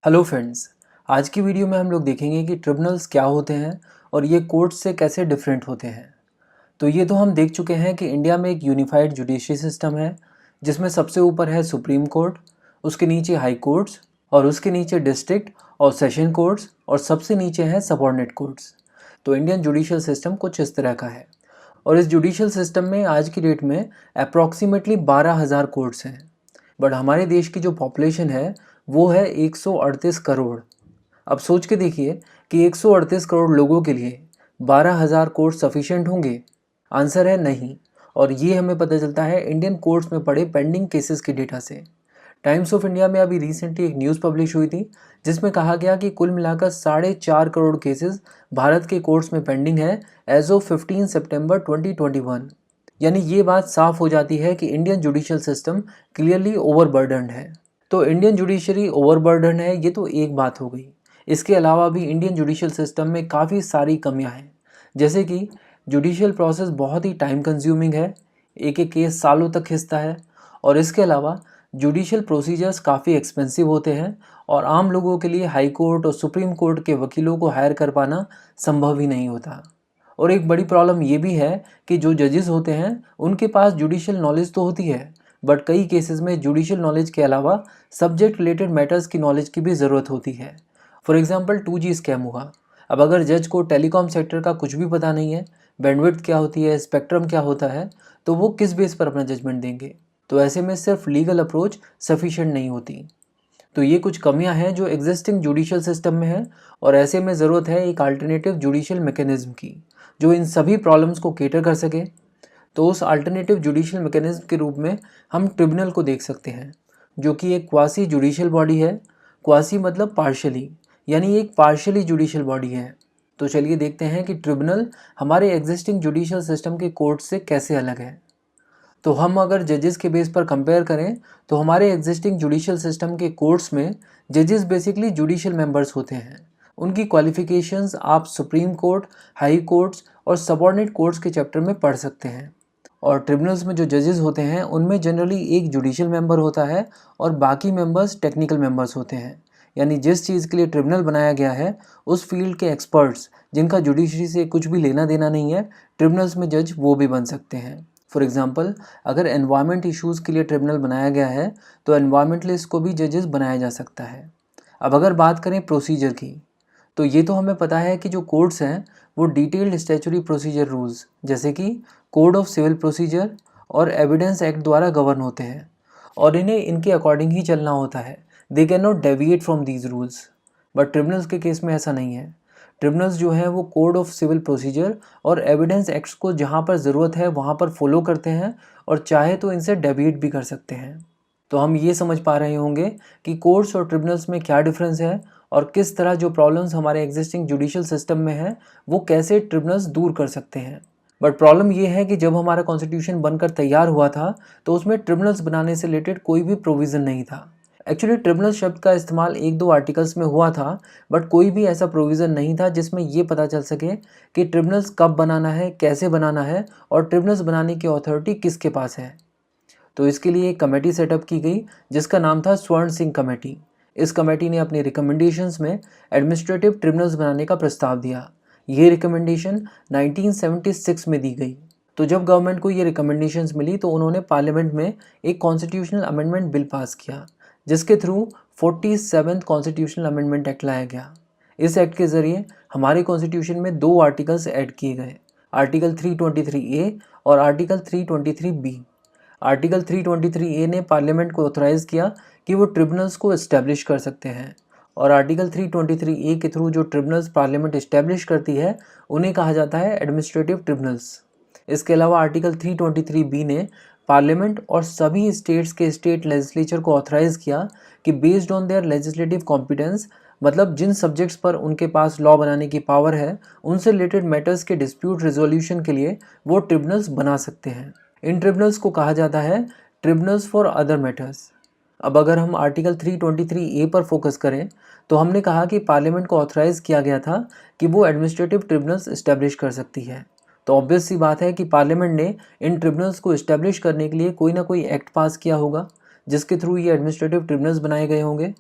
Hello friends. आज की video में हम लोग देखेंगे कि ट्रिब्यूनल्स क्या होते हैं और ये कोर्ट्स से कैसे डिफरेंट होते हैं। तो ये तो हम देख चुके हैं कि इंडिया में एक यूनिफाइड जुडिशरी सिस्टम है जिसमें सबसे ऊपर है सुप्रीम कोर्ट, उसके नीचे हाई कोर्ट्स और उसके नीचे डिस्ट्रिक्ट और सेशन कोर्ट्स और सबसे नीचे हैं सबऑर्डिनेट कोर्ट्स। तो इंडियन जुडिशियल सिस्टम कुछ इस तरह का है और इस जुडिशियल सिस्टम में आज की डेट में अप्रॉक्सीमेटली 12,000 कोर्ट्स हैं। बट हमारे देश की जो पॉपुलेशन है वो है 138 करोड़। अब सोच के देखिए कि 138 करोड़ लोगों के लिए 12,000 कोर्ट सफिशिएंट होंगे। आंसर है नहीं। और ये हमें पता चलता है इंडियन कोर्ट्स में पड़े पेंडिंग केसेस के डेटा से। टाइम्स ऑफ इंडिया में अभी रिसेंटली एक न्यूज़ पब्लिश हुई थी जिसमें कहा गया कि कुल मिलाकर 4.5 करोड़ केसेस भारत के कोर्ट्स में पेंडिंग है एज ऑफ 15 सितंबर 2021। यानी ये बात साफ हो जाती है कि इंडियन जुडिशियल सिस्टम क्लियरली ओवरबर्डन्ड है। तो इंडियन जुडिशरी ओवरबर्डन है ये तो एक बात हो गई। इसके अलावा भी इंडियन जुडिशियल सिस्टम में काफ़ी सारी कमियां हैं, जैसे कि जुडिशियल प्रोसेस बहुत ही टाइम कंज्यूमिंग है, एक एक केस सालों तक खिंचता है। और इसके अलावा जुडिशियल प्रोसीजर्स काफ़ी एक्सपेंसिव होते हैं और आम लोगों के लिए हाई कोर्ट और सुप्रीम कोर्ट के वकीलों को हायर कर पाना संभव ही नहीं होता। और एक बड़ी प्रॉब्लम ये भी है कि जो जजेस होते हैं उनके पास जुडिशियल नॉलेज तो होती है, बट कई केसेस में जुडिशियल नॉलेज के अलावा सब्जेक्ट रिलेटेड मैटर्स की नॉलेज की भी ज़रूरत होती है। फॉर एग्जांपल 2G स्कैम हुआ। अब अगर जज को टेलीकॉम सेक्टर का कुछ भी पता नहीं है, बैंडविड्थ क्या होती है, स्पेक्ट्रम क्या होता है, तो वो किस बेस पर अपना जजमेंट देंगे। तो ऐसे में सिर्फ लीगल अप्रोच सफिशिएंट नहीं होती। तो ये कुछ कमियां हैं जो एग्जिस्टिंग जुडिशियल सिस्टम में है और ऐसे में ज़रूरत है एक अल्टरनेटिव जुडिशियल मैकेनिज्म की जो इन सभी प्रॉब्लम्स को केटर कर सके। तो उस अल्टरनेटिव जुडिशियल मैकेनिज्म के रूप में हम ट्रिब्यूनल को देख सकते हैं, जो कि एक क्वासी जुडिशियल बॉडी है। क्वासी मतलब पार्शियली, यानी एक पार्शियली जुडिशियल बॉडी है। तो चलिए देखते हैं कि ट्रिब्यूनल हमारे एग्जिस्टिंग जुडिशियल सिस्टम के कोर्ट से कैसे अलग है। तो हम अगर जजेस के बेस पर कंपेयर करें तो हमारे एग्जिस्टिंग जुडिशियल सिस्टम के कोर्ट्स में जजेस बेसिकली जुडिशियल मेंबर्स होते हैं। उनकी क्वालिफिकेशंस आप सुप्रीम कोर्ट, हाई कोर्ट्स और सबऑर्डिनेट कोर्ट्स के चैप्टर में पढ़ सकते हैं। और ट्रिब्यूनल्स में जो जजेस होते हैं उनमें जनरली एक जुडिशियल मेंबर होता है और बाकी मेंबर्स टेक्निकल मेंबर्स होते हैं। यानी जिस चीज़ के लिए ट्रिब्यूनल बनाया गया है उस फील्ड के एक्सपर्ट्स जिनका जुडिशरी से कुछ भी लेना देना नहीं है, ट्रिब्यूनल्स में जज वो भी बन सकते हैं। फॉर एग्जांपल, अगर एनवायरनमेंट इश्यूज़ के लिए ट्रिब्यूनल बनाया गया है तो एनवायरनमेंटलिस्ट को भी जजेस बनाया जा सकता है। अब अगर बात करें प्रोसीजर की, तो ये तो हमें पता है कि जो कोड्स हैं वो डिटेल्ड स्टैच्यूटरी प्रोसीजर रूल्स जैसे कि कोड ऑफ सिविल प्रोसीजर और एविडेंस एक्ट द्वारा गवर्न होते हैं और इन्हें इनके अकॉर्डिंग ही चलना होता है। They can not deviate from these rules. But tribunals के केस में ऐसा नहीं है। ट्रिब्यूनल्स जो है वो कोड ऑफ सिविल प्रोसीजर और एविडेंस एक्ट्स को जहाँ पर ज़रूरत है वहाँ पर फॉलो करते हैं और चाहे तो इनसे डेविएट भी कर सकते हैं। तो हम ये समझ पा रहे होंगे कि कोर्ट्स और ट्रिब्यूनल्स में क्या डिफरेंस है और किस तरह जो प्रॉब्लम्स हमारे एग्जिस्टिंग जुडिशियल सिस्टम में है वो कैसे ट्रिब्यूनल्स दूर कर सकते हैं। बट प्रॉब्लम ये है कि जब हमारा कॉन्स्टिट्यूशन बनकर तैयार हुआ था तो उसमें ट्रिब्यूनल्स बनाने से रिलेटेड कोई भी प्रोविज़न नहीं था। एक्चुअली ट्रिब्यूनल शब्द का इस्तेमाल एक दो आर्टिकल्स में हुआ था, बट कोई भी ऐसा प्रोविज़न नहीं था जिसमें ये पता चल सके कि ट्रिब्यूनल्स कब बनाना है, कैसे बनाना है और ट्रिब्यूनल्स बनाने की अथॉरिटी किसके पास है। तो इसके लिए एक कमेटी सेटअप की गई जिसका नाम था स्वर्ण सिंह कमेटी। इस कमेटी ने अपनी रिकमेंडेशंस में एडमिनिस्ट्रेटिव ट्रिब्यूनल्स बनाने का प्रस्ताव दिया। ये रिकमेंडेशन 1976 में दी गई। तो जब गवर्नमेंट को ये रिकमेंडेशंस मिली तो उन्होंने पार्लियामेंट में एक कॉन्स्टिट्यूशनल अमेंडमेंट बिल पास किया जिसके through 47th constitutional amendment act लाया गया। इस एक्ट के ज़रिए हमारे कॉन्स्टिट्यूशन में दो आर्टिकल्स ऐड किए गए, आर्टिकल 323A और आर्टिकल 323B। आर्टिकल 323A ने पार्लियामेंट को ऑथराइज़ किया कि वो ट्रिब्यूनल्स को इस्टेब्लिश कर सकते हैं और आर्टिकल 323A के थ्रू जो ट्रिब्यूनल्स पार्लियामेंट इस्टेब्लिश करती है उन्हें कहा जाता है एडमिनिस्ट्रेटिव ट्रिब्यूनल्स। इसके अलावा आर्टिकल 323B ने पार्लियामेंट और सभी स्टेट्स के स्टेट लेजिस्लेचर को ऑथराइज़ किया कि based on their legislative competence, मतलब जिन सब्जेक्ट्स पर उनके पास लॉ बनाने की पावर है, उनसे रिलेटेड मैटर्स के डिस्प्यूट रिजोल्यूशन के लिए वो ट्रिब्यूनल्स बना सकते हैं। इन ट्रिब्यूनल्स को कहा जाता है ट्रिब्यूनल्स फॉर अदर मैटर्स। अब अगर हम आर्टिकल 323A पर फोकस करें तो हमने कहा कि पार्लियामेंट को ऑथराइज़ किया गया था कि वो एडमिनिस्ट्रेटिव ट्रिब्यूनल्स इस्टेब्लिश कर सकती है। तो ऑब्वियस सी बात है कि पार्लियामेंट ने इन ट्रिब्यूनल्स को इस्टेब्लिश करने के लिए कोई ना कोई एक्ट पास किया होगा जिसके थ्रू ये एडमिनिस्ट्रेटिव ट्रिब्यूनल्स बनाए गए होंगे।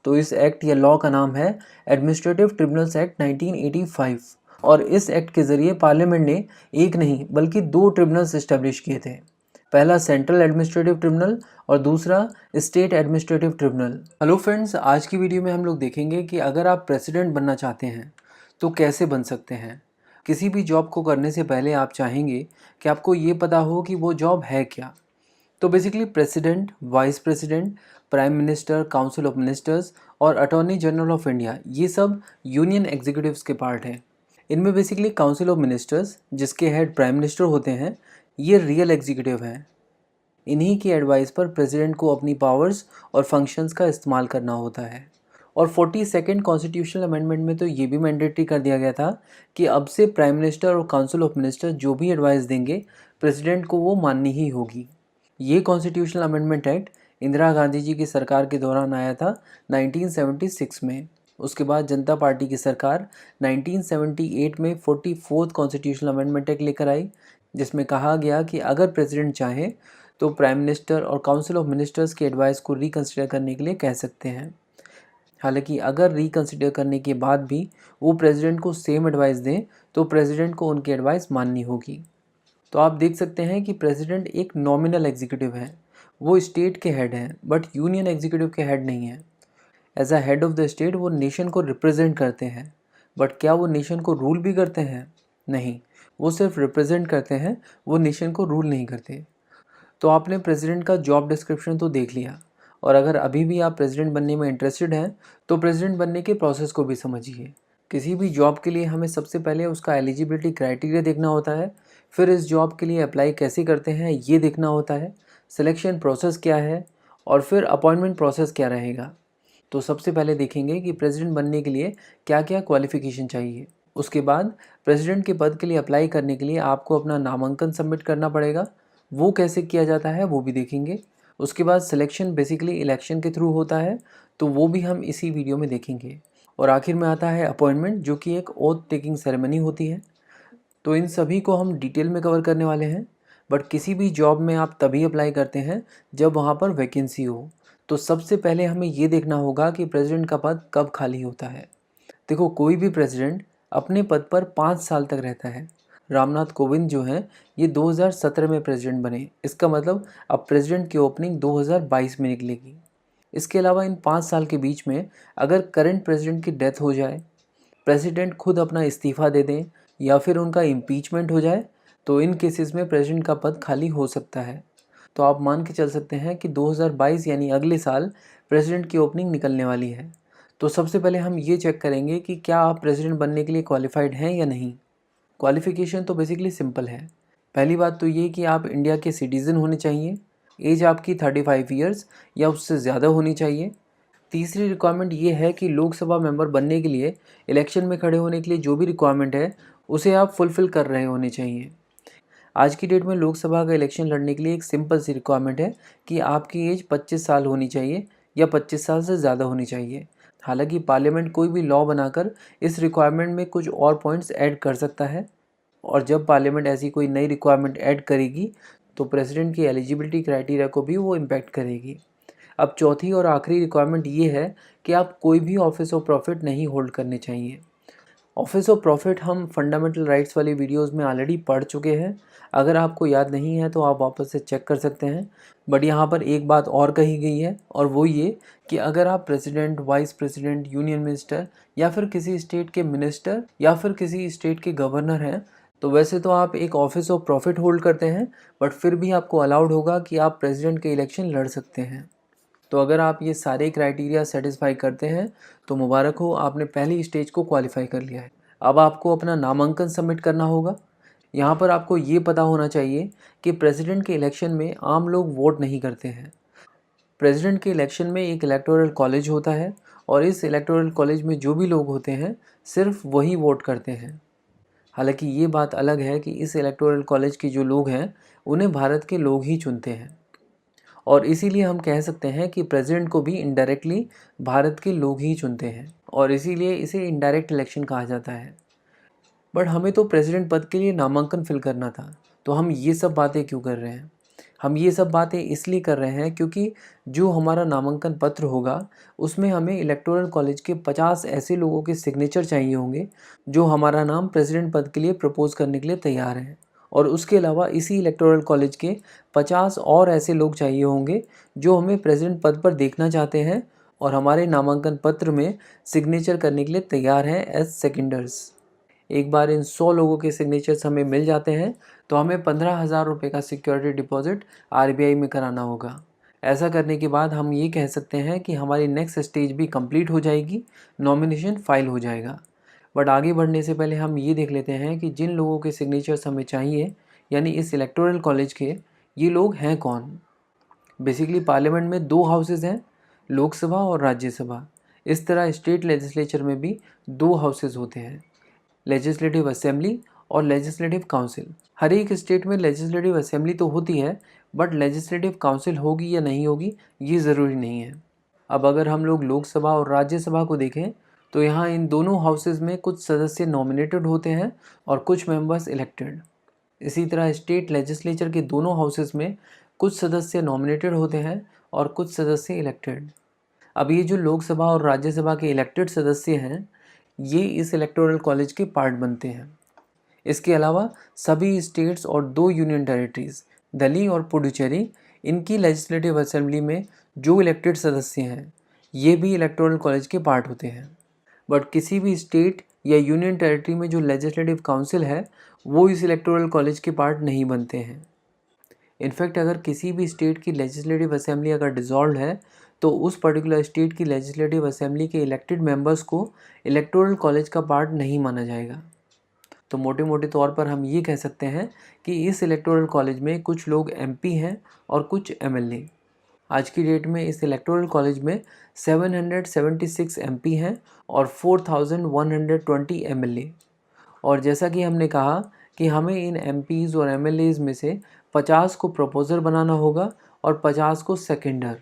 तो इस एक्ट या लॉ का नाम है एडमिनिस्ट्रेटिव ट्रिब्यूनल्स एक्ट 1985 और इस एक्ट के ज़रिए पार्लियामेंट ने एक नहीं बल्कि 2 ट्रिब्यूनल्स इस्टेब्लिश किए थे। पहला सेंट्रल एडमिनिस्ट्रेटिव ट्रिब्यूनल और दूसरा state administrative tribunal. Hello friends, आज की वीडियो में हम लोग देखेंगे कि अगर आप प्रेसिडेंट बनना चाहते हैं तो कैसे बन सकते हैं। किसी भी जॉब को करने से पहले आप चाहेंगे कि आपको ये पता हो कि वो जॉब है क्या। तो basically president, vice president, prime minister, council of ministers और अटॉर्नी जनरल ऑफ इंडिया, ये सब यूनियन एग्जीक्यूटिव्स के पार्ट हैं। इनमें बेसिकली काउंसिल ऑफ मिनिस्टर्स, जिसके हेड प्राइम मिनिस्टर होते हैं, ये रियल एग्जीक्यूटिव हैं। इन्हीं की एडवाइस पर प्रेसिडेंट को अपनी पावर्स और फंक्शंस का इस्तेमाल करना होता है। और 42nd कॉन्स्टिट्यूशनल अमेंडमेंट में तो ये भी मैंडेटरी कर दिया गया था कि अब से प्राइम मिनिस्टर और काउंसिल ऑफ मिनिस्टर जो भी एडवाइस देंगे प्रेसिडेंट को वो माननी ही होगी। ये constitutional amendment act Indira Gandhi ji की सरकार के दौरान आया था 1976 में। उसके बाद जनता पार्टी की सरकार 1978 में 44th कॉन्स्टिट्यूशनल अमेंडमेंट एक्ट लेकर आई, जिसमें कहा गया कि अगर प्रेसिडेंट चाहे तो प्राइम मिनिस्टर और काउंसिल ऑफ मिनिस्टर्स की एडवाइस को रिकंसिडर करने के लिए कह सकते हैं। हालांकि अगर रिकंसिडर करने के बाद भी वो प्रेसिडेंट को सेम एडवाइस दें तो प्रेसिडेंट को उनकी एडवाइस माननी होगी। तो आप देख सकते हैं कि प्रेसिडेंट एक नॉमिनल एग्जीक्यूटिव है, वो स्टेट के हेड हैं बट यूनियन एग्जीक्यूटिव के हेड नहीं है। As a head of the state वो नेशन को रिप्रेजेंट करते हैं, बट क्या वो नेशन को रूल भी करते हैं? नहीं, वो सिर्फ रिप्रेजेंट करते हैं, वो नेशन को रूल नहीं करते। तो आपने प्रेसिडेंट का जॉब डिस्क्रिप्शन तो देख लिया, और अगर अभी भी आप प्रेसिडेंट बनने में इंटरेस्टेड हैं तो प्रेसिडेंट बनने के प्रोसेस को भी समझिए। किसी भी जॉब के लिए हमें सबसे पहले उसका एलिजिबिलिटी क्राइटेरिया देखना होता है, फिर इस जॉब के लिए अप्लाई कैसे करते हैं ये देखना होता है, सिलेक्शन प्रोसेस क्या है और फिर अपॉइंटमेंट प्रोसेस क्या रहेगा। तो सबसे पहले देखेंगे कि प्रेसिडेंट बनने के लिए क्या क्या क्वालिफ़िकेशन चाहिए। उसके बाद प्रेसिडेंट के पद के लिए अप्लाई करने के लिए आपको अपना नामांकन सबमिट करना पड़ेगा, वो कैसे किया जाता है वो भी देखेंगे। उसके बाद सिलेक्शन बेसिकली इलेक्शन के थ्रू होता है, तो वो भी हम इसी वीडियो में देखेंगे। और आखिर में आता है अपॉइंटमेंट, जो कि एक ओथ टेकिंग सेरेमनी होती है। तो इन सभी को हम डिटेल में कवर करने वाले हैं। बट किसी भी जॉब में आप तभी अप्लाई करते हैं जब वहाँ पर वैकेंसी हो। तो सबसे पहले हमें ये देखना होगा कि प्रेसिडेंट का पद कब खाली होता है। देखो, कोई भी प्रेसिडेंट अपने पद पर 5 साल तक रहता है। रामनाथ कोविंद जो हैं ये 2017 में प्रेसिडेंट बने, इसका मतलब अब प्रेसिडेंट की ओपनिंग 2022 में निकलेगी। इसके अलावा इन 5 साल के बीच में अगर करंट प्रेसिडेंट की डेथ हो जाए, प्रेसिडेंट खुद अपना इस्तीफ़ा दे दें या फिर उनका इम्पीचमेंट हो जाए, तो इन केसेस में प्रेसिडेंट का पद खाली हो सकता है। तो आप मान के चल सकते हैं कि 2022 यानी अगले साल प्रेसिडेंट की ओपनिंग निकलने वाली है। तो सबसे पहले हम ये चेक करेंगे कि क्या आप प्रेसिडेंट बनने के लिए क्वालिफाइड हैं या नहीं। क्वालिफ़िकेशन तो बेसिकली सिंपल है। पहली बात तो ये कि आप इंडिया के सिटीज़न होने चाहिए, एज आपकी 35 ईयर्स या उससे ज़्यादा होनी चाहिए। तीसरी रिक्वायरमेंट ये है कि लोकसभा मेंबर बनने के लिए इलेक्शन में खड़े होने के लिए जो भी रिक्वायरमेंट है उसे आप फुलफ़िल कर रहे होने चाहिए। आज की डेट में लोकसभा का इलेक्शन लड़ने के लिए एक सिंपल सी रिक्वायरमेंट है कि आपकी एज 25 साल होनी चाहिए या 25 साल से ज़्यादा होनी चाहिए। हालांकि पार्लियामेंट कोई भी लॉ बनाकर इस रिक्वायरमेंट में कुछ और पॉइंट्स ऐड कर सकता है, और जब पार्लियामेंट ऐसी कोई नई रिक्वायरमेंट ऐड करेगी तो प्रेसिडेंट की एलिजिबिलिटी क्राइटेरिया को भी वो इम्पैक्ट करेगी। अब चौथी और आखिरी रिक्वायरमेंट ये है कि आप कोई भी ऑफिस ऑफ प्रॉफिट नहीं होल्ड करने चाहिए। ऑफिस ऑफ प्रॉफिट हम फंडामेंटल राइट्स वाली वीडियोस में ऑलरेडी पढ़ चुके हैं, अगर आपको याद नहीं है तो आप वापस से चेक कर सकते हैं। बट यहाँ पर एक बात और कही गई है, और वो ये कि अगर आप president, vice president, union minister या फिर किसी स्टेट के मिनिस्टर या फिर किसी स्टेट के गवर्नर हैं, तो वैसे तो आप एक ऑफिस ऑफ प्रॉफिट होल्ड करते हैं, बट फिर भी आपको अलाउड होगा कि आप प्रेसिडेंट के इलेक्शन लड़ सकते हैं। तो अगर आप ये सारे क्राइटेरिया सेटिस्फाई करते हैं तो मुबारक हो, आपने पहली स्टेज को क्वालिफाई कर लिया है। अब आपको अपना नामांकन सबमिट करना होगा। यहाँ पर आपको ये पता होना चाहिए कि प्रेसिडेंट के इलेक्शन में आम लोग वोट नहीं करते हैं। प्रेसिडेंट के इलेक्शन में एक इलेक्टोरल कॉलेज होता है, और इस इलेक्टोरल कॉलेज में जो भी लोग होते हैं सिर्फ वही वोट करते हैं। हालांकि ये बात अलग है कि इस इलेक्टोरल कॉलेज के जो लोग हैं उन्हें भारत के लोग ही चुनते हैं, और इसीलिए हम कह सकते हैं कि प्रेसिडेंट को भी इनडायरेक्टली भारत के लोग ही चुनते हैं, और इसीलिए इसे इनडायरेक्ट इलेक्शन कहा जाता है। बट हमें तो प्रेसिडेंट पद के लिए नामांकन फिल करना था, तो हम ये सब बातें क्यों कर रहे हैं। हम ये सब बातें इसलिए कर रहे हैं क्योंकि जो हमारा नामांकन पत्र होगा उसमें हमें इलेक्टोरल कॉलेज के 50 ऐसे लोगों के सिग्नेचर चाहिए होंगे जो हमारा नाम प्रेसिडेंट पद के लिए प्रपोज करने के लिए तैयार हैं। और उसके अलावा इसी इलेक्टोरल कॉलेज के 50 और ऐसे लोग चाहिए होंगे जो हमें प्रेसिडेंट पद पर देखना चाहते हैं और हमारे नामांकन पत्र में सिग्नेचर करने के लिए तैयार हैं एज सेकेंडर्स। एक बार इन 100 लोगों के सिग्नेचर्स हमें मिल जाते हैं तो हमें 15,000 रुपये का सिक्योरिटी डिपॉजिट आरबीआई में कराना होगा। ऐसा करने के बाद हम ये कह सकते हैं कि हमारी नेक्स्ट स्टेज भी कंप्लीट हो जाएगी, नॉमिनेशन फाइल हो जाएगा। बट आगे बढ़ने से पहले हम ये देख लेते हैं कि जिन लोगों के सिग्नेचर्स हमें चाहिए यानी इस इलेक्टोरल कॉलेज के, ये लोग हैं कौन। बेसिकली पार्लियामेंट में 2 हाउसेज हैं, लोकसभा और राज्यसभा। इस तरह स्टेट लेजिस्लेचर में भी 2 हाउसेज होते हैं, लेजिस्लेटिव असेंबली और लेजिस्लेटिव काउंसिल। हर एक स्टेट में लेजिस्लेटिव असेंबली तो होती है बट लेजिस्लेटिव काउंसिल होगी या नहीं होगी ये ज़रूरी नहीं है। अब अगर हम लोग लोकसभा और राज्यसभा को देखें तो यहाँ इन दोनों हाउसेज में कुछ सदस्य नॉमिनेटेड होते हैं और कुछ मेंबर्स इलेक्टेड। इसी तरह स्टेट लेजिस्लेचर के दोनों हाउसेज में कुछ सदस्य नॉमिनेटेड होते हैं और कुछ सदस्य इलेक्टेड। अब ये जो लोकसभा और राज्यसभा के इलेक्टेड सदस्य हैं ये इस इलेक्टोरल कॉलेज के पार्ट बनते हैं। इसके अलावा सभी स्टेट्स और 2 यूनियन टेरिटरीज दिल्ली और पुडुचेरी, इनकी लेजिस्लेटिव असेंबली में जो इलेक्टेड सदस्य हैं ये भी इलेक्टोरल कॉलेज के पार्ट होते हैं। बट किसी भी स्टेट या यूनियन टेरिटरी में जो लेजिस्लेटिव काउंसिल है वो इस इलेक्टोरल कॉलेज के पार्ट नहीं बनते हैं। इनफैक्ट अगर किसी भी स्टेट की लेजिस्लेटिव असेंबली अगर डिसॉल्व है तो उस पर्टिकुलर स्टेट की लेजिस्लेटिव असेंबली के इलेक्टेड मेंबर्स को इलेक्टोरल कॉलेज का पार्ट नहीं माना जाएगा। तो मोटे मोटे तौर पर हम ये कह सकते हैं कि इस इलेक्टोरल कॉलेज में कुछ लोग एमपी हैं और कुछ एमएलए। आज की डेट में इस इलेक्टोरल कॉलेज में 776 एमपी हैं और 4120 एमएलए। और जैसा कि हमने कहा कि हमें इन एमपीज़ और एमएलएज़ में से 50 को प्रपोजर बनाना होगा और 50 को सेकेंडर।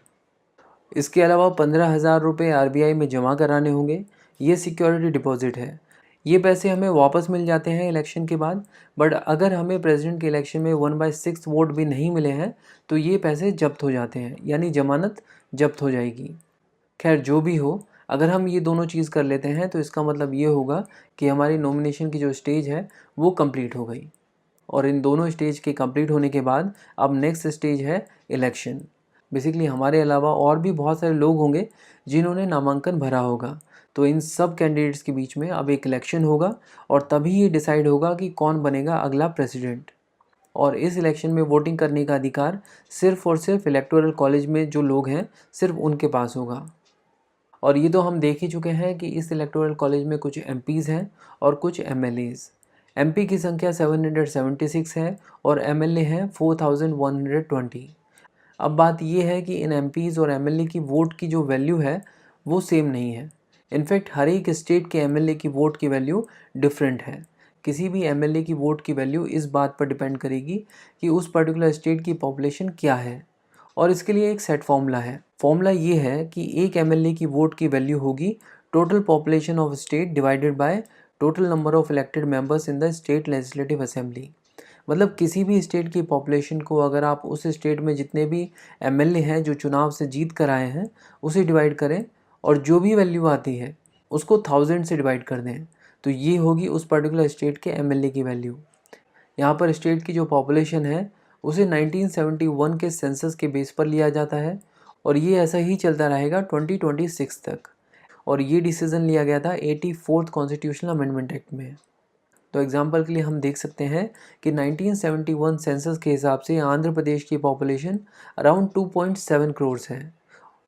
इसके अलावा 15,000 रुपये आरबीआई में जमा कराने होंगे। ये सिक्योरिटी डिपॉजिट है। ये पैसे हमें वापस मिल जाते हैं इलेक्शन के बाद, बट अगर हमें प्रेसिडेंट के इलेक्शन में 1/6 वोट भी नहीं मिले हैं तो ये पैसे जब्त हो जाते हैं, यानी जमानत जब्त हो जाएगी। खैर जो भी हो, अगर हम ये दोनों चीज़ कर लेते हैं तो इसका मतलब ये होगा कि हमारी नॉमिनेशन की जो स्टेज है वो कंप्लीट हो गई। और इन दोनों स्टेज के कंप्लीट होने के बाद अब नेक्स्ट स्टेज है इलेक्शन। बेसिकली हमारे अलावा और भी बहुत सारे लोग होंगे जिन्होंने नामांकन भरा होगा, तो इन सब कैंडिडेट्स के बीच में अब एक इलेक्शन होगा और तभी ये डिसाइड होगा कि कौन बनेगा अगला प्रेसिडेंट। और इस इलेक्शन में वोटिंग करने का अधिकार सिर्फ और सिर्फ इलेक्टोरल कॉलेज में जो लोग हैं सिर्फ उनके पास होगा। और ये तो हम देख ही चुके हैं कि इस इलेक्टोरल कॉलेज में कुछ एमपीज़ हैं और कुछ एमएलएज़। एमपी की संख्या 776 है और एमएलए हैं 4120। अब बात ये है कि इन एमपीज़ और एमएलए की वोट की जो वैल्यू है वो सेम नहीं है। इनफैक्ट हर एक स्टेट के एमएलए की वोट की वैल्यू डिफरेंट है। किसी भी एमएलए की वोट की वैल्यू इस बात पर डिपेंड करेगी कि उस पर्टिकुलर स्टेट की पॉपुलेशन क्या है, और इसके लिए एक सेट फॉर्मूला है। फॉर्मूला ये है कि एक एमएलए की वोट की वैल्यू होगी total population of state divided by total number of elected members in the state legislative assembly. मतलब किसी भी स्टेट की पॉपुलेशन को अगर आप उस स्टेट में जितने भी एमएलए हैं जो चुनाव से जीत कर आए हैं उसे डिवाइड करें और जो भी वैल्यू आती है उसको 1000 से डिवाइड कर दें, तो ये होगी उस पर्टिकुलर स्टेट के एमएलए की वैल्यू। यहाँ पर स्टेट की जो पॉपुलेशन है उसे 1971 के सेंसस के बेस पर लिया जाता है और ये ऐसा ही चलता रहेगा 2026 तक। और ये डिसीज़न लिया गया था 84th कॉन्स्टिट्यूशनल अमेंडमेंट एक्ट में। तो एग्जांपल के लिए हम देख सकते हैं कि 1971 सेंसस के हिसाब से आंध्र प्रदेश की पॉपुलेशन अराउंड 2.7 करोड़ है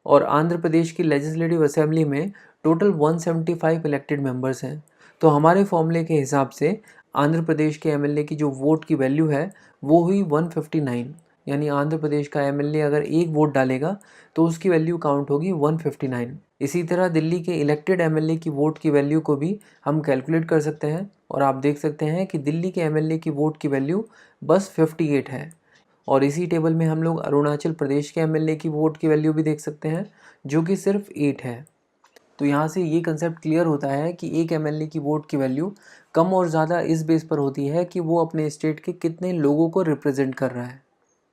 और आंध्र प्रदेश की लेजिस्लेटिव असेंबली में टोटल 175 इलेक्टेड मेंबर्स हैं। तो हमारे फॉर्मूले के हिसाब से आंध्र प्रदेश के एमएलए की जो वोट की वैल्यू है वो हुई 159, यानी आंध्र प्रदेश का एमएलए अगर एक वोट डालेगा तो उसकी वैल्यू काउंट होगी 159। इसी तरह दिल्ली के इलेक्टेड एमएलए की वोट की वैल्यू को भी हम कैलकुलेट कर सकते हैं और आप देख सकते हैं कि दिल्ली के एमएलए की वोट की वैल्यू बस 58 है। और इसी टेबल में हम लोग अरुणाचल प्रदेश के एमएलए की वोट की वैल्यू भी देख सकते हैं जो कि सिर्फ 8 है। तो यहाँ से ये कंसेप्ट क्लियर होता है कि एक एमएलए की वोट की वैल्यू कम और ज़्यादा इस बेस पर होती है कि वो अपने स्टेट के कितने लोगों को रिप्रेजेंट कर रहा है।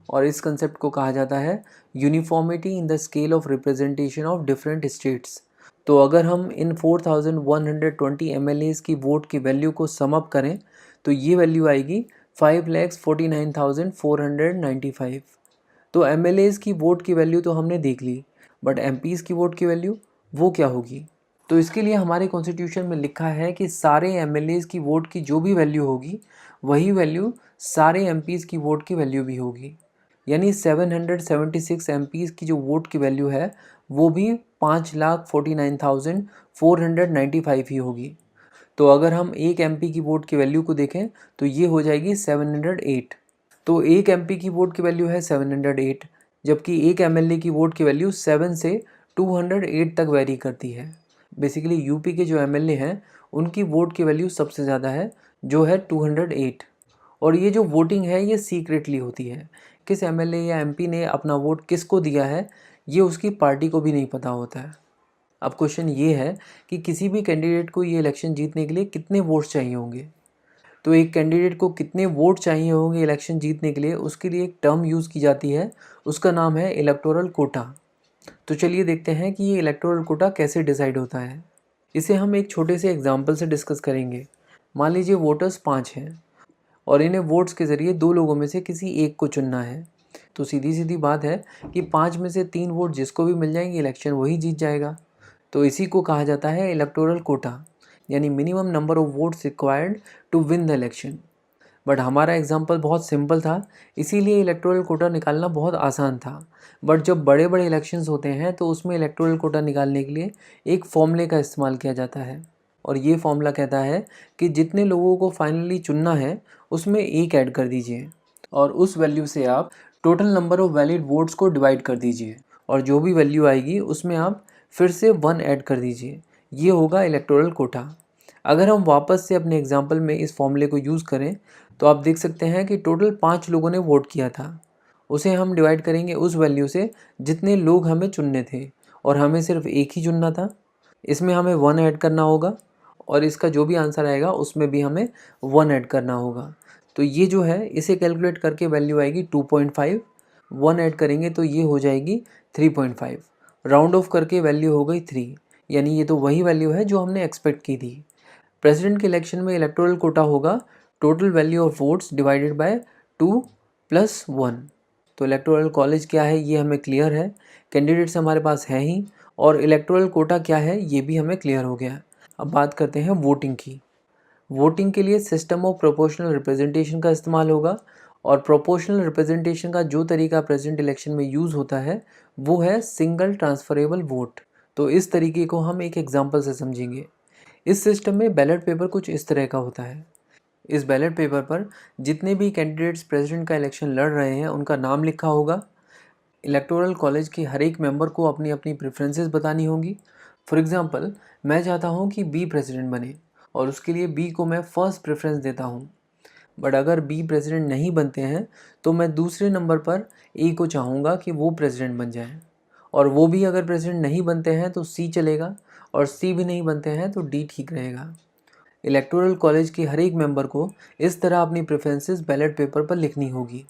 और इस कंसेप्ट को कहा जाता है uniformity in the scale of representation of different states. तो अगर हम इन 4120 MLAs की वोट की वैल्यू को सम अप करें तो ये वैल्यू आएगी 5,49,495। तो MLAs की वोट की वैल्यू तो हमने देख ली, बट MPs की वोट की वैल्यू वो क्या होगी? तो इसके लिए हमारे कॉन्स्टिट्यूशन में लिखा है कि सारे MLAs की वोट की जो भी वैल्यू होगी वही वैल्यू सारे MPs की वोट की वैल्यू भी होगी। यानी 776 MPs की जो वोट की वैल्यू है वो भी 5,49,495 ही होगी। तो अगर हम एक MP की वोट की वैल्यू को देखें तो ये हो जाएगी 708। तो एक MP की वोट की वैल्यू है 708, जबकि एक MLA की वोट की वैल्यू 7 से 208 तक वेरी करती है। बेसिकली यूपी के जो MLA हैं उनकी वोट की वैल्यू सबसे ज़्यादा है, जो है 208। और ये जो वोटिंग है ये सीक्रेटली होती है। किस MLA या MP ने अपना वोट किसको दिया है ये उसकी पार्टी को भी नहीं पता होता है। अब क्वेश्चन ये है कि किसी भी कैंडिडेट को ये इलेक्शन जीतने के लिए कितने वोट्स चाहिए होंगे। तो एक कैंडिडेट को कितने वोट चाहिए होंगे इलेक्शन जीतने के लिए, उसके लिए एक टर्म यूज़ की जाती है, उसका नाम है इलेक्टोरल कोटा। तो चलिए देखते हैं कि ये इलेक्टोरल कोटा कैसे डिसाइड होता है। इसे हम एक छोटे से एग्जाम्पल से डिस्कस करेंगे। मान लीजिए वोटर्स 5 हैं और इन्हें वोट्स के ज़रिए 2 लोगों में से किसी एक को चुनना है। तो सीधी सीधी बात है कि 5 में से 3 वोट जिसको भी मिल जाएंगे इलेक्शन वही जीत जाएगा। तो इसी को कहा जाता है इलेक्टोरल कोटा, यानी minimum number of votes required to win the election. But हमारा एग्जाम्पल बहुत सिंपल था, इसीलिए इलेक्टोरल कोटा निकालना बहुत आसान था। बट जब बड़े बड़े इलेक्शंस होते हैं तो उसमें इलेक्टोरल कोटा निकालने के लिए एक फॉर्मूले का इस्तेमाल किया जाता है। और ये फॉर्मूला कहता है कि जितने लोगों को फाइनली चुनना है उसमें एक ऐड कर दीजिए और उस वैल्यू से आप total number of valid votes को डिवाइड कर दीजिए और जो भी वैल्यू आएगी उसमें आप फिर से 1 ऐड कर दीजिए। ये होगा इलेक्टोरल कोटा। अगर हम वापस से अपने एग्जाम्पल में इस फॉर्मूले को यूज़ करें तो आप देख सकते हैं कि टोटल 5 लोगों ने वोट किया था, उसे हम डिवाइड करेंगे उस वैल्यू से जितने लोग हमें चुनने थे और हमें सिर्फ एक ही चुनना था। इसमें हमें 1 ऐड करना होगा और इसका जो भी आंसर आएगा उसमें भी हमें 1 ऐड करना होगा। तो ये जो है इसे कैलकुलेट करके वैल्यू आएगी 2.5। 1 ऐड करेंगे तो ये हो जाएगी 3.5। राउंड ऑफ करके वैल्यू हो गई 3, यानी ये तो वही वैल्यू है जो हमने एक्सपेक्ट की थी। प्रेसिडेंट के इलेक्शन में इलेक्टोरल कोटा होगा total value of votes divided by 2 + 1। तो इलेक्टोरल कॉलेज क्या है ये हमें क्लियर है, कैंडिडेट्स हमारे पास हैं ही, और इलेक्टोरल कोटा क्या है ये भी हमें क्लियर हो गया। अब बात करते हैं वोटिंग की। वोटिंग के लिए सिस्टम ऑफ प्रोपोर्शनल रिप्रेजेंटेशन का इस्तेमाल होगा और प्रोपोर्शनल रिप्रेजेंटेशन का जो तरीका प्रेसिडेंट इलेक्शन में यूज़ होता है वो है सिंगल ट्रांसफरेबल वोट। तो इस तरीके को हम एक एग्जांपल से समझेंगे। इस सिस्टम में बैलेट पेपर कुछ इस तरह का होता है। इस बैलेट पेपर पर जितने भी कैंडिडेट्स प्रेसिडेंट का इलेक्शन लड़ रहे हैं उनका नाम लिखा होगा। इलेक्टोरल कॉलेज के हर एक मेंबर को अपनी अपनी प्रेफरेंसेस बतानी होंगी। फॉर एग्जांपल मैं चाहता हूं कि बी प्रेसिडेंट बने और उसके लिए बी को मैं फर्स्ट प्रेफरेंस देता हूं। बट अगर बी प्रेसिडेंट नहीं बनते हैं तो मैं दूसरे नंबर पर ए को चाहूँगा कि वो प्रेसिडेंट बन जाए, और वो भी अगर प्रेसिडेंट नहीं बनते हैं तो सी चलेगा, और सी भी नहीं बनते हैं तो डी ठीक रहेगा। इलेक्टोरल कॉलेज के हर एक मेंबर को इस तरह अपनी प्रेफरेंसेस बैलेट पेपर पर लिखनी होगी।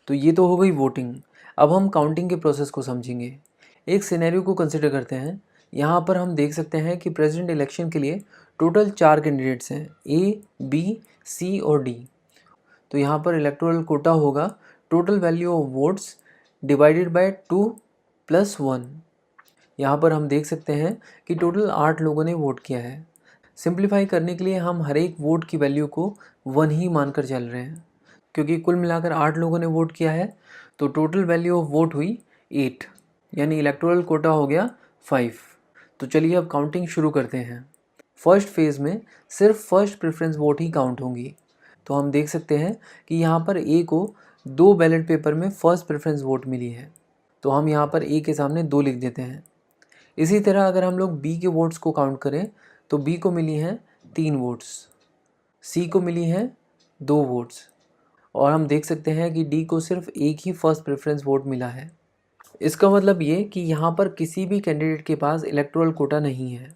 तो ये तो हो गई वोटिंग। अब हम काउंटिंग के प्रोसेस को समझेंगे। एक सिनेरियो को कंसिडर करते हैं। यहाँ पर हम देख सकते हैं कि प्रेसिडेंट इलेक्शन के लिए टोटल 4 कैंडिडेट्स हैं, ए, बी, सी और डी। तो यहाँ पर इलेक्टोरल कोटा होगा total value of votes divided by 2 + 1। यहाँ पर हम देख सकते हैं कि टोटल 8 लोगों ने वोट किया है। सिंप्लीफाई करने के लिए हम हर एक वोट की वैल्यू को 1 ही मानकर चल रहे हैं, क्योंकि कुल मिलाकर 8 लोगों ने वोट किया है। तो टोटल वैल्यू ऑफ वोट हुई 8, यानी इलेक्टोरल कोटा हो गया 5। तो चलिए अब काउंटिंग शुरू करते हैं। फर्स्ट फेज़ में सिर्फ फर्स्ट प्रेफरेंस वोट ही काउंट होंगी। तो हम देख सकते हैं कि यहाँ पर ए को 2 बैलेट पेपर में फर्स्ट प्रेफरेंस वोट मिली है, तो हम यहाँ पर ए के सामने 2 लिख देते हैं। इसी तरह अगर हम लोग बी के वोट्स को काउंट करें तो बी को मिली हैं 3 वोट्स, सी को मिली हैं 2 वोट्स, और हम देख सकते हैं कि डी को सिर्फ एक ही फर्स्ट प्रेफरेंस वोट मिला है। इसका मतलब ये कि यहाँ पर किसी भी कैंडिडेट के पास इलेक्टोरल कोटा नहीं है।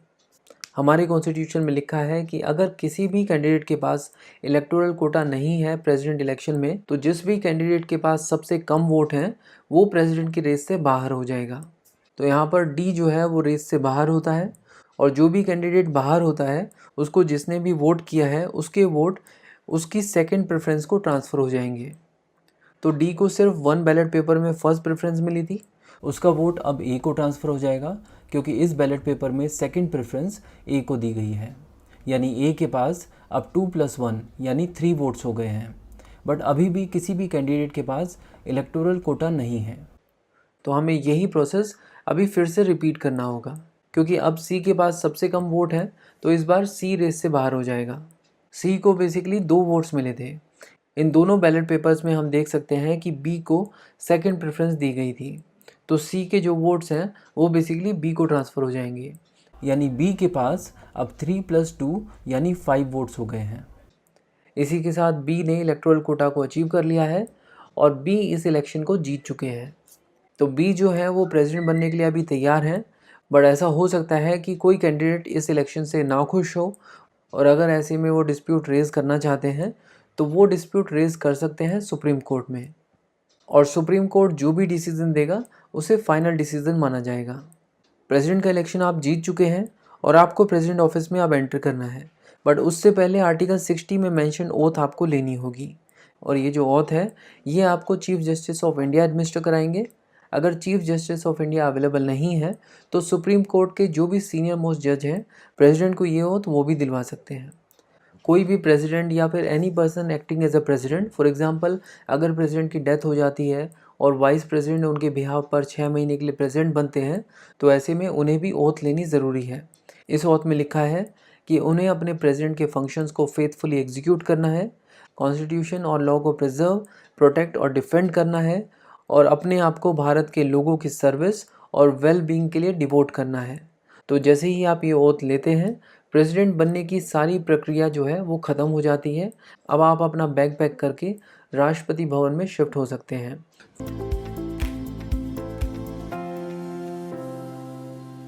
हमारे कॉन्स्टिट्यूशन में लिखा है कि अगर किसी भी कैंडिडेट के पास इलेक्टोरल कोटा नहीं है प्रेसिडेंट इलेक्शन में, तो जिस भी कैंडिडेट के पास सबसे कम वोट हैं वो प्रेसिडेंट की रेस से बाहर हो जाएगा। तो यहाँ पर डी जो है वो रेस से बाहर होता है, और जो भी कैंडिडेट बाहर होता है उसको जिसने भी वोट किया है उसके वोट उसकी सेकंड प्रेफरेंस को ट्रांसफ़र हो जाएंगे। तो डी को सिर्फ 1 बैलेट पेपर में फर्स्ट प्रेफरेंस मिली थी, उसका वोट अब ए को ट्रांसफ़र हो जाएगा, क्योंकि इस बैलेट पेपर में सेकंड प्रेफरेंस ए को दी गई है। यानी ए के पास अब 2+1 यानी 3 वोट्स हो गए हैं। बट अभी भी किसी भी कैंडिडेट के पास इलेक्टोरल कोटा नहीं है। तो हमें यही प्रोसेस अभी फिर से रिपीट करना होगा, क्योंकि अब सी के पास सबसे कम वोट है, तो इस बार सी रेस से बाहर हो जाएगा। सी को बेसिकली 2 वोट्स मिले थे। इन दोनों बैलेट पेपर्स में हम देख सकते हैं कि बी को सेकंड प्रेफरेंस दी गई थी, तो सी के जो वोट्स हैं वो बेसिकली बी को ट्रांसफ़र हो जाएंगे। यानी बी के पास अब 3+2 यानी 5 वोट्स हो गए हैं। इसी के साथ बी ने इलेक्टोरल कोटा को अचीव कर लिया है और बी इस इलेक्शन को जीत चुके हैं। तो बी जो है वो प्रेसिडेंट बनने के लिए अभी तैयार हैं, बट ऐसा हो सकता है कि कोई कैंडिडेट इस इलेक्शन से नाखुश हो, और अगर ऐसे में वो डिस्प्यूट रेज़ करना चाहते हैं तो वो डिस्प्यूट रेज़ कर सकते हैं सुप्रीम कोर्ट में, और सुप्रीम कोर्ट जो भी डिसीज़न देगा उसे फाइनल डिसीज़न माना जाएगा। प्रेसिडेंट का इलेक्शन आप जीत चुके हैं और आपको प्रेसिडेंट ऑफिस में अब एंटर करना है, बट उससे पहले आर्टिकल 60 में मेंशन ओथ आपको लेनी होगी, और ये जो ओथ है ये आपको chief justice of India administer कराएंगे। अगर chief justice of India available नहीं है तो सुप्रीम कोर्ट के जो भी सीनियर मोस्ट जज हैं प्रेसिडेंट को ये ओथ वो भी दिलवा सकते हैं। कोई भी प्रेसिडेंट या फिर any person acting as a president, for example अगर प्रेसिडेंट की डेथ हो जाती है और वाइस प्रेसिडेंट उनके बिहाफ पर 6 महीने के लिए प्रेसिडेंट बनते हैं, तो ऐसे में उन्हें भी ओथ लेनी ज़रूरी है। इस ओथ में लिखा है कि उन्हें अपने प्रेसिडेंट के फंक्शंस को फेथफुली एग्जीक्यूट करना है, कॉन्स्टिट्यूशन और लॉ को प्रिजर्व, प्रोटेक्ट और डिफेंड करना है, और अपने आप को भारत के लोगों की सर्विस और वेल बीइंग के लिए डिवोट करना है। तो जैसे ही आप ये ओथ लेते हैं, प्रेसिडेंट बनने की सारी प्रक्रिया जो है वो ख़त्म हो जाती है। अब आप अपना बैग पैक करके राष्ट्रपति भवन में शिफ्ट हो सकते हैं।